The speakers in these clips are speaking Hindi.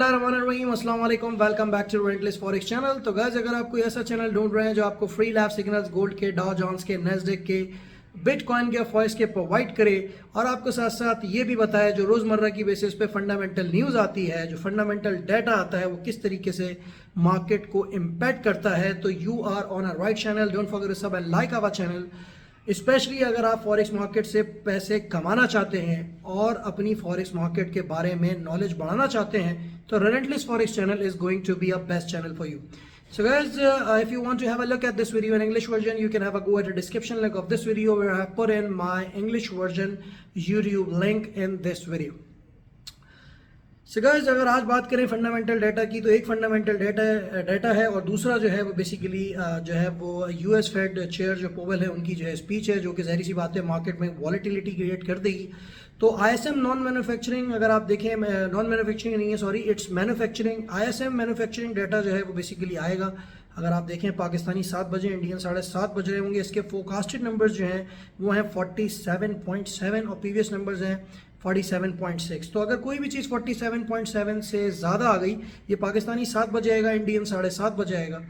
अस्सलाम वालेकुम, welcome back to relentless forex channel. तो गाइस, अगर आप कोई ऐसा चैनल ढूंढ रहे हैं जो आपको फ्री लैब सिग्नल्स गोल्ड के, डाउ जोन्स के, नेस्डेक के, बिटकॉइन के, फॉरेक्स के प्रोवाइड करे और आपको साथ साथ ये भी बताए जो रोज़मर्रा की बेसिस पे फंडामेंटल न्यूज़ आती है, जो फंडामेंटल डाटा आता है, वो किस तरीके से मार्केट को इम्पैक्ट करता है, तो you are on a right channel. Don't forget to sub and like our channel. Specially अगर आप फॉरेक्स मार्केट से पैसे कमाना चाहते हैं और अपनी फॉरेक्स मार्केट के बारे में नॉलेज बढ़ाना चाहते हैं, तो relentless forex channel is going to be a best channel for you. So guys, if you want to have a look at this video in English version, you can have a go at the description link of this video where I have put in my English version YouTube link in this video. So guys, अगर आज बात करें फंडामेंटल डाटा की, तो एक फंडामेंटल डाटा है और दूसरा जो है वो बेसिकली जो है वो यूएस फेड चेयर जो पोवेल है उनकी जो है स्पीच है, जो कि ज़ाहिर सी बात है मार्केट में वॉलेटिलिटी क्रिएट कर देगी। तो आईएसएम नॉन मैन्युफैक्चरिंग, अगर आप देखें, नॉन मैन्युफैक्चरिंग नहीं है, sorry, it's manufacturing, ISM manufacturing data जो है वो बेसिकली आएगा। अगर आप देखें पाकिस्तानी 7 बजे, इंडियन 7:30 बज रहे होंगे। इसके फोरकास्टेड नंबर्स जो हैं वो हैं 47.7 और प्रीवियस नंबर्स हैं 47.6। तो अगर कोई भी चीज़ 47.7 से ज़्यादा आ गई, ये पाकिस्तानी 7 बजे आएगा, इंडियन 7:30 बजे आएगा,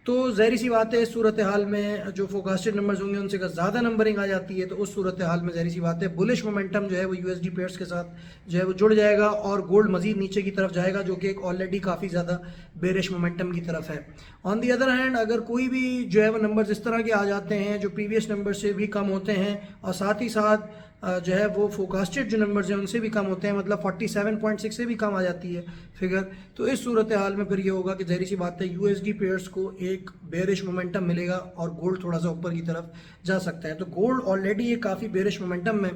तो ज़ाहिर सी बात है इस सूरत हाल में जो फोरकास्टेड नंबर्स होंगे उनसे ज़्यादा नंबरिंग आ जाती है, तो उस सूरत हाल में ज़ाहिर सी बात है बुलिश मोमेंटम जो है वो यूएसडी पेयर्स के साथ जो है वो जुड़ जाएगा और गोल्ड मजीद नीचे की तरफ जाएगा, जो कि एक ऑलरेडी काफ़ी ज़्यादा बेरिश मोमेंटम की तरफ है। ऑन दी अदर हैंड, अगर कोई भी जो है वो नंबर्स इस तरह के आ जाते हैं जो प्रीवियस नंबर से भी कम होते हैं और साथ ही साथ जो है वो फोरकास्टेड जो नंबर्स हैं उनसे भी कम होते हैं, मतलब 47.6 से भी कम आ जाती है फिगर, तो इस सूरत हाल में फिर ये होगा कि ज़ाहिर सी बात है यूएसडी पेयर्स को एक बेरिश मोमेंटम मिलेगा और गोल्ड थोड़ा सा ऊपर की तरफ जा सकता है। तो गोल्ड ऑलरेडी ये काफ़ी बेरिश मोमेंटम में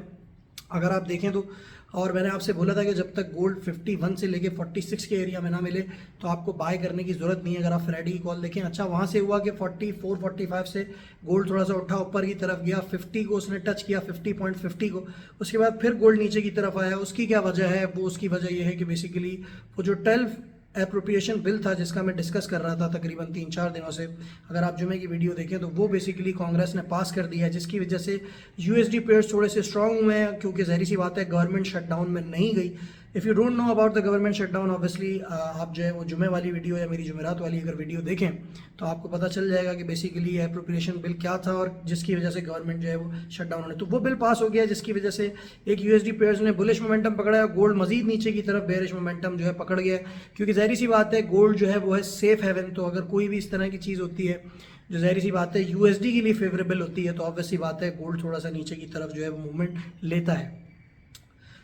अगर आप देखें तो, और मैंने आपसे बोला था कि जब तक गोल्ड 51 से लेके 46 के एरिया में ना मिले तो आपको बाय करने की ज़रूरत नहीं है। अगर आप फ्राइडे की कॉल देखें, अच्छा वहाँ से हुआ कि 44-45 से गोल्ड थोड़ा सा उठा, ऊपर की तरफ गया, 50 को उसने टच किया, 50.50 को, उसके बाद फिर गोल्ड नीचे की तरफ आया। उसकी क्या वजह है? वो उसकी वजह यह है कि बेसिकली वो जो 12 एप्रोप्रिएशन बिल था जिसका मैं डिस्कस कर रहा था तकरीबन 3-4 दिनों से, अगर आप जुमे की वीडियो देखें तो वो बेसिकली कांग्रेस ने पास कर दिया है, जिसकी वजह से यूएसडी पेयर्स थोड़े से स्ट्रांग हुए हैं, क्योंकि ज़ाहिर सी बात है गवर्नमेंट शटडाउन में नहीं गई। If you don't know about the government shutdown, obviously आप जो है वो जुमे वाली वीडियो या मेरी जुमेरात वाली अगर वीडियो देखें तो आपको पता चल जाएगा कि बेसिकली एप्रोप्रिएशन बिल क्या था और जिसकी वजह से गवर्नमेंट जो है वो शटडाउन होने, तो वो बिल पास हो गया, जिसकी वजह से एक यूएसडी पेयर्स ने बुलिश मोमेंटम पकड़ा है, गोल्ड मजीद नीचे की तरफ बेरिश मोमेंटम जो है पकड़ गया, क्योंकि ज़ाहिर सी बात है गोल्ड जो है वो है सेफ हेवन। तो अगर कोई भी इस तरह की चीज़ होती है जो ज़ाहिर सी बात है यूएसडी के लिए फेवरेबल होती है, तो ऑब्वियस सी बात है गोल्ड थोड़ा सा नीचे की तरफ जो है वो मूवमेंट लेता है।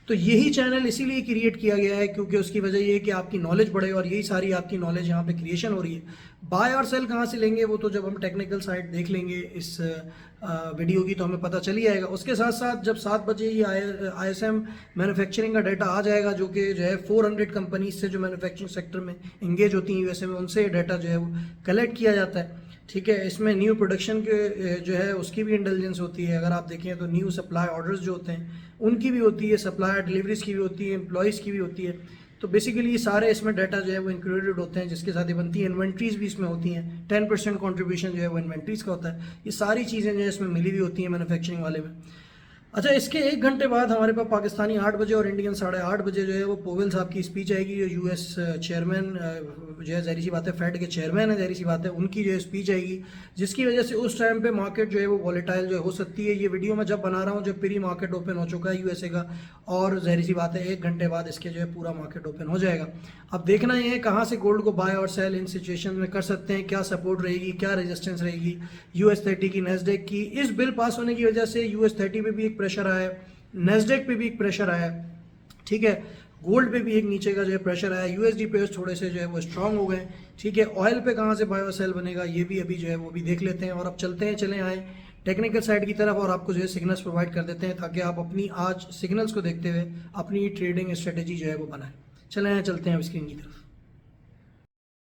तो यही चैनल इसीलिए क्रिएट किया गया है क्योंकि उसकी वजह ये है कि आपकी नॉलेज बढ़े और यही सारी आपकी नॉलेज यहाँ पे क्रिएशन हो रही है। बाय और सेल कहाँ से लेंगे वो तो जब हम टेक्निकल साइड देख लेंगे इस वीडियो की तो हमें पता चल ही आएगा। उसके साथ साथ जब 7 बजे ये आईएसएम मैन्युफैक्चरिंग का डाटा आ जाएगा, जो कि जो है 400 कंपनीज से जो मैन्युफैक्चरिंग सेक्टर में इंगेज होती हैं यूएसए में, उनसे डाटा जो है वो कलेक्ट किया जाता है। ठीक है, इसमें न्यू प्रोडक्शन के जो है उसकी भी इंटेलिजेंस होती है। अगर आप देखें तो न्यू सप्लाई ऑर्डर्स जो होते हैं उनकी भी होती है, सप्लायर डिलीवरीज की भी होती है, एम्प्लॉयज़ की भी होती है। तो बेसिकली सारे इसमें डाटा जो है वो इंक्लूडेड होते हैं, जिसके साथ ये बनती है। इन्वेंट्रीज भी इसमें होती हैं, 10% कॉन्ट्रीब्यूशन जो है वो इन्वेंट्रीज का होता है। ये सारी चीज़ें जो है इसमें मिली हुई होती हैं मैन्युफैक्चरिंग वाले में। अच्छा, इसके 1 घंटे बाद हमारे पास पाकिस्तानी 8 बजे और इंडियन 8:30 बजे जो है वो पोवेल साहब की स्पीच आएगी, जो यूएस चेयरमैन जो है ज़ाहिर सी बात है फेड के चेयरमैन है, ज़ाहिर सी बात है उनकी जो है स्पीच आएगी, जिसकी वजह से उस टाइम पे मार्केट जो है वो वॉलेटाइल जो है हो सकती है। ये वीडियो मैं जब बना रहा हूँ जब प्री मार्केट ओपन हो चुका है यूएसए का, और ज़ाहिर सी बात है 1 घंटे बाद इसके जो है पूरा मार्केट ओपन हो जाएगा। अब देखना ये है कहाँ से गोल्ड को बाय और सेल इन सिचुएशन में कर सकते हैं, क्या सपोर्ट रहेगी, क्या रेजिस्टेंस रहेगी US30 की, नेस्डेक की। इस बिल पास होने की वजह से US30 पे भी एक प्रेशर आया, नेस्डेक पे भी एक प्रेशर आया, ठीक है, गोल्ड पे भी एक नीचे का जो है प्रेशर आया, यूएसडी पेयर्स थोड़े से जो है वो स्ट्रांग हो गए। ठीक है, ऑयल पे कहाँ से बाय और सेल बनेगा ये भी अभी जो है वो भी देख लेते हैं। और अब चले आए टेक्निकल साइड की तरफ और आपको जो है सिग्नल्स प्रोवाइड कर देते हैं ताकि आप अपनी आज सिग्नल्स को देखते हुए अपनी ट्रेडिंग स्ट्रेटेजी जो है वो बनाएं। चलते हैं अब स्क्रीन की तरफ।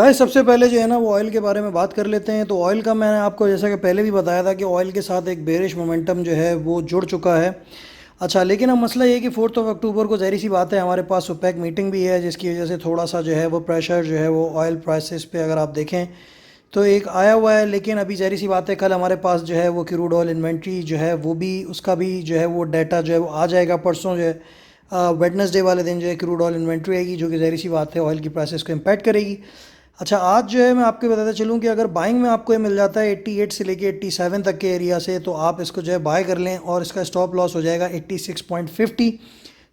सबसे पहले जो है ना वो ऑयल के बारे में बात कर लेते हैं। तो ऑयल का मैंने आपको जैसा कि पहले भी बताया था कि ऑयल के साथ एक बेरिश मोमेंटम जो है वो जुड़ चुका है। अच्छा, लेकिन अब मसला ये है कि 4 अक्टूबर को ज़ाहिर सी बात है हमारे पास ओपेक मीटिंग भी है, जिसकी वजह से थोड़ा सा जो है वो प्रेशर जो है वो ऑयल प्राइसेस पे अगर आप देखें तो एक आया हुआ है। लेकिन अभी ज़ाहिर सी बात है कल हमारे पास जो है वो क्रूड ऑयल इन्वेंट्री जो है वो भी, उसका भी जो है वो डाटा जो है वो आ जाएगा परसों जो है वेडनेसडे वाले दिन जो है क्रूड ऑयल इन्वेंट्री आएगी, जो कि ज़ाहिर सी बात है ऑयल की प्राइसेस को इम्पैक्ट करेगी। अच्छा, आज जो है मैं आपको बताता चलूँ कि अगर बाइंग में आपको ये मिल जाता है 88 से लेके 87 तक के एरिया से, तो आप इसको जो है बाय कर लें और इसका स्टॉप लॉस हो जाएगा 86.50।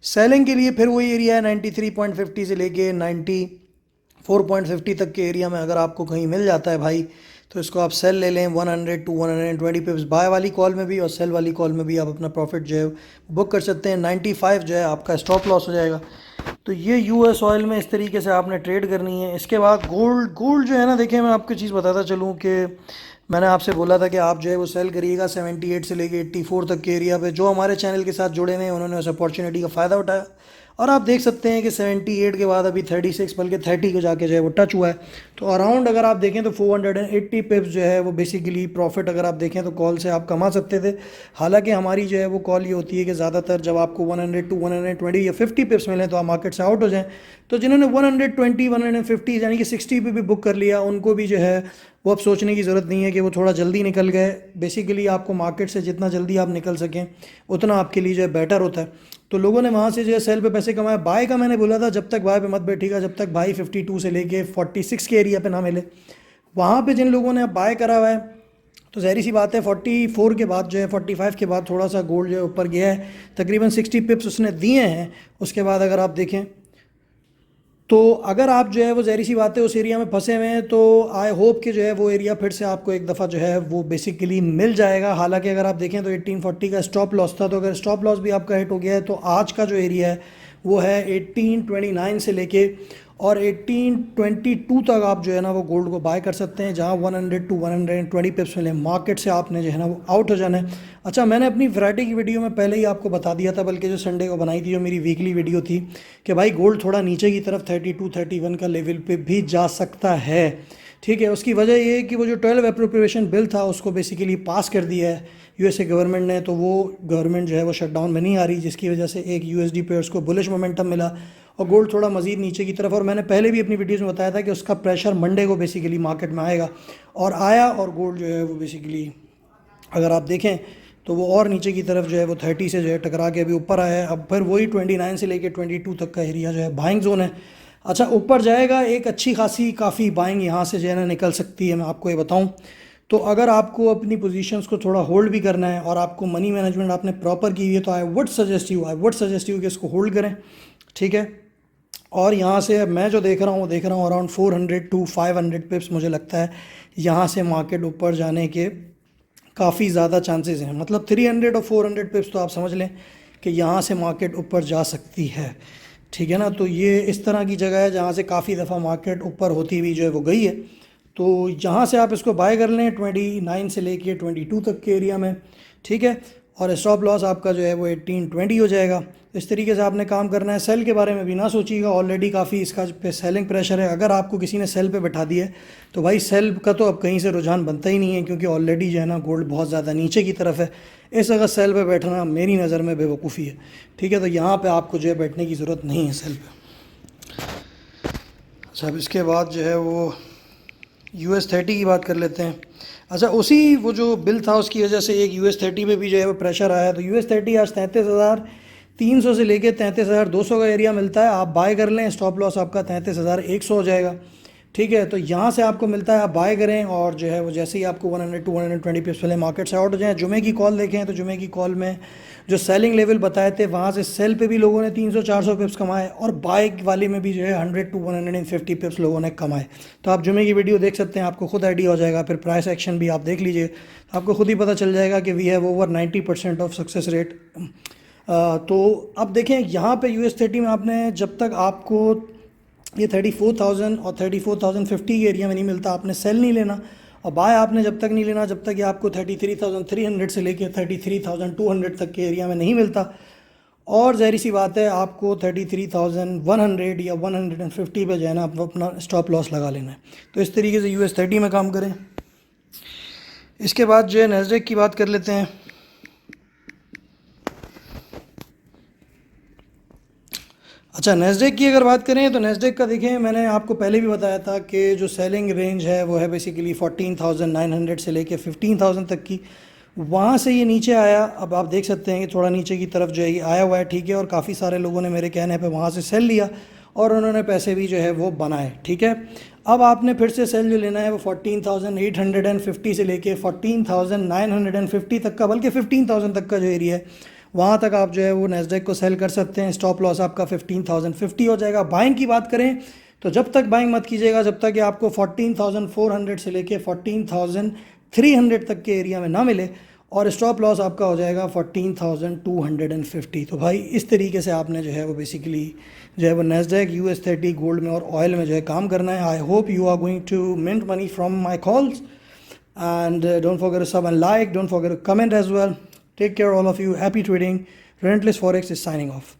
सेलिंग के लिए फिर वही एरिया है 93.50 से लेके 94.50 तक के एरिया में अगर आपको कहीं मिल जाता है भाई, तो इसको आप सेल ले लें 100 टू 120 पिप्स बाय वाली कॉल में भी, और सेल वाली कॉल में भी आप अपना प्रॉफिट जो है बुक कर सकते हैं। 95 जो है आपका स्टॉप लॉस हो जाएगा। तो ये यूएस ऑयल में इस तरीके से आपने ट्रेड करनी है। इसके बाद गोल्ड जो है ना, देखिए मैं आपको चीज़ बताता चलूँ कि मैंने आपसे बोला था कि आप जो है वो सेल करिएगा 78 से लेके 84 तक के एरिया पे। जो हमारे चैनल के साथ जुड़े हुए हैं उन्होंने उस अपॉर्चुनिटी का फ़ायदा उठाया, और आप देख सकते हैं कि 78 के बाद अभी 36 बल्कि 30 को जाके जो है वो टच हुआ है। तो अराउंड अगर आप देखें तो 480 पिप्स जो है वो बेसिकली प्रॉफिट अगर आप देखें तो कॉल से आप कमा सकते थे। हालांकि हमारी जो है वो कॉल ये होती है कि ज़्यादातर जब आपको 100 टू 120 या 50 पिप्स मिलें तो आप मार्केट से आउट हो जाएं। तो जिन्होंने 120 150 यानी कि 60 पे भी बुक कर लिया, उनको भी जो है वो अब सोचने की ज़रूरत नहीं है कि वो थोड़ा जल्दी निकल गए। बेसिकली आपको मार्केट से जितना जल्दी आप निकल सकें उतना आपके लिए जो है बेटर होता है। तो लोगों ने वहाँ से जो है सेल पे पैसे कमाए। बाय का मैंने बोला था जब तक बाय पे मत बैठिएगा जब तक भाई 52 से लेके 46 के एरिया पे ना मिले। वहाँ पे जिन लोगों ने अब बाय करा हुआ है, तो ज़ाहिर सी बात है 44 के बाद जो है 45 के बाद थोड़ा सा गोल्ड जो है ऊपर गया है, तकरीबन 60 पिप्स उसने दिए हैं। उसके बाद अगर आप देखें तो अगर आप जो है वो ज़ाहिर सी बात है उस एरिया में फंसे हुए हैं, तो आई होप कि जो है वो एरिया फिर से आपको एक दफ़ा जो है वो बेसिकली मिल जाएगा। हालांकि अगर आप देखें तो 1840 का स्टॉप लॉस था, तो अगर स्टॉप लॉस भी आपका हिट हो गया है तो आज का जो एरिया है वो है 1829 से लेके और 1822 तक आप जो है ना वो गोल्ड को बाय कर सकते हैं, जहां 100 टू 120 पिप्स मिले। मार्केट से आपने जो है ना वो आउट हो जाना है। अच्छा, मैंने अपनी वैरायटी की वीडियो में पहले ही आपको बता दिया था, बल्कि जो संडे को बनाई थी जो मेरी वीकली वीडियो थी, कि भाई गोल्ड थोड़ा नीचे की तरफ 32 31 का लेवल पे भी जा सकता है। ठीक है, उसकी वजह ये है कि वो जो 12 अप्रोप्रिएशन बिल था उसको बेसिकली पास कर दिया है यूएसए गवर्नमेंट ने, तो वो गवर्नमेंट जो है वो शटडाउन में नहीं आ रही, जिसकी वजह से एक यूएसडी पे उसको बुलिश मोमेंटम मिला और गोल्ड थोड़ा मज़ीद नीचे की तरफ। और मैंने पहले भी अपनी वीडियोज़ में बताया था कि उसका प्रेशर मंडे को बेसिकली मार्केट में आएगा, और आया, और गोल्ड जो है वो बेसिकली अगर आप देखें तो वो और नीचे की तरफ जो है वो 30 से जो है टकरा के अभी ऊपर आया है। अब फिर वही 29 से लेके 22 तक का एरिया जो है बाइंग जोन है। अच्छा, ऊपर जाएगा, एक अच्छी खासी काफ़ी बाइंग यहाँ से जो है ना निकल सकती है, मैं आपको ये बताऊँ तो। अगर आपको अपनी पोजीशंस को थोड़ा होल्ड भी करना है और आपको मनी मैनेजमेंट आपने प्रॉपर की हुई है, तो आई वुड सजेस्ट यू कि इसको होल्ड करें। ठीक है, और यहाँ से मैं जो देख रहा हूँ अराउंड 400 टू 500 पिप्स मुझे लगता है यहाँ से मार्केट ऊपर जाने के काफ़ी ज़्यादा चांसेस हैं। मतलब 300 और 400 पिप्स तो आप समझ लें कि यहाँ से मार्केट ऊपर जा सकती है। ठीक है ना, तो ये इस तरह की जगह है जहाँ से काफ़ी दफ़ा मार्केट ऊपर होती हुई जो है वो गई है। तो यहाँ से आप इसको बाय कर लें 29 से लेके 22 तक के एरिया में। ठीक है, और स्टॉप लॉस आपका जो है वो 1820 हो जाएगा। इस तरीके से आपने काम करना है। सेल के बारे में भी ना सोचिएगा, ऑलरेडी काफ़ी इसका पे सेलिंग प्रेशर है। अगर आपको किसी ने सेल पे बैठा दिया है तो भाई सेल का तो अब कहीं से रुझान बनता ही नहीं है, क्योंकि ऑलरेडी जो है ना गोल्ड बहुत ज़्यादा नीचे की तरफ है। इस अगर सेल पे बैठना मेरी नज़र में बेवकूफ़ी है। ठीक है, तो यहाँ पे आपको जो है बैठने की ज़रूरत नहीं है सेल पे। अच्छा, अब इसके बाद जो है वो US30 की बात कर लेते हैं। अच्छा, उसी वो जो बिल था उसकी वजह से एक US30 पे भी जो है वो प्रेशर आया। तो US30 आज 33,300 से लेके 33,200 का एरिया मिलता है, आप बाय कर लें। स्टॉप लॉस आपका 33,100 हो जाएगा। ठीक है, तो यहाँ से आपको मिलता है, आप बाय करें, और जो है वो जैसे ही आपको 100 टू 120 पिप्स वाले मार्केट से आउट हो जाएँ। जुमे की कॉल देखें तो जुमे की कॉल में जो सेलिंग लेवल बताए थे वहाँ से सेल पे भी लोगों ने 300-400 पिप्स कमाए, और बाय वाले में भी जो है 100 टू 150 पिप्स लोगों ने कमाए। तो आप जुमे की वीडियो देख सकते हैं, आपको खुद आइडिया हो जाएगा। फिर प्राइस एक्शन भी आप देख लीजिए, आपको खुद ही पता चल जाएगा कि we have over 90% of success rate. तो अब देखें यहाँ पे US30 में आपने जब तक आपको ये 34,000 और 34,050 के एरिया में नहीं मिलता, आपने सेल नहीं लेना। और बाय आपने जब तक नहीं लेना जब तक ये आपको 33,300 से लेके 33,200 तक के एरिया में नहीं मिलता। और ज़ाहिर सी बात है आपको 33,100 या 150 पे जो है ना अपना स्टॉप लॉस लगा लेना है। तो इस तरीके से US30 में काम करें। इसके बाद जो है नैस्डैक की बात कर लेते हैं। अच्छा, नैस्डैक की अगर बात करें तो नैस्डैक का देखें, मैंने आपको पहले भी बताया था कि जो सेलिंग रेंज है वो है बेसिकली 14,900 से लेके 15,000 तक की। वहाँ से ये नीचे आया, अब आप देख सकते हैं कि थोड़ा नीचे की तरफ जो है ये आया हुआ है, ठीक है। और काफ़ी सारे लोगों ने मेरे कहने पे वहाँ से सेल लिया और उन्होंने पैसे भी जो है वो बनाए, ठीक है। अब आपने फिर से सेल जो लेना है वो 14,850 से लेके 14,950 तक का, बल्कि 15,000 तक का जो एरिया है वहाँ तक आप जो है वो नैस्डैक को सेल कर सकते हैं। स्टॉप लॉस आपका 15,050 हो जाएगा। बाइंग की बात करें तो जब तक बाइंग मत कीजिएगा जब तक कि आपको 14,400 से लेके 14,300 तक के एरिया में ना मिले, और स्टॉप लॉस आपका हो जाएगा 14,250। तो भाई इस तरीके से आपने जो है वो बेसिकली जो है वो नैस्डैक, US30, गोल्ड में और ऑयल में जो है काम करना है। I hope you are going to mint money from my calls, and don't forget to sub and like, don't forget to comment as well. Take care all of you, happy trading. Relentless Forex is signing off.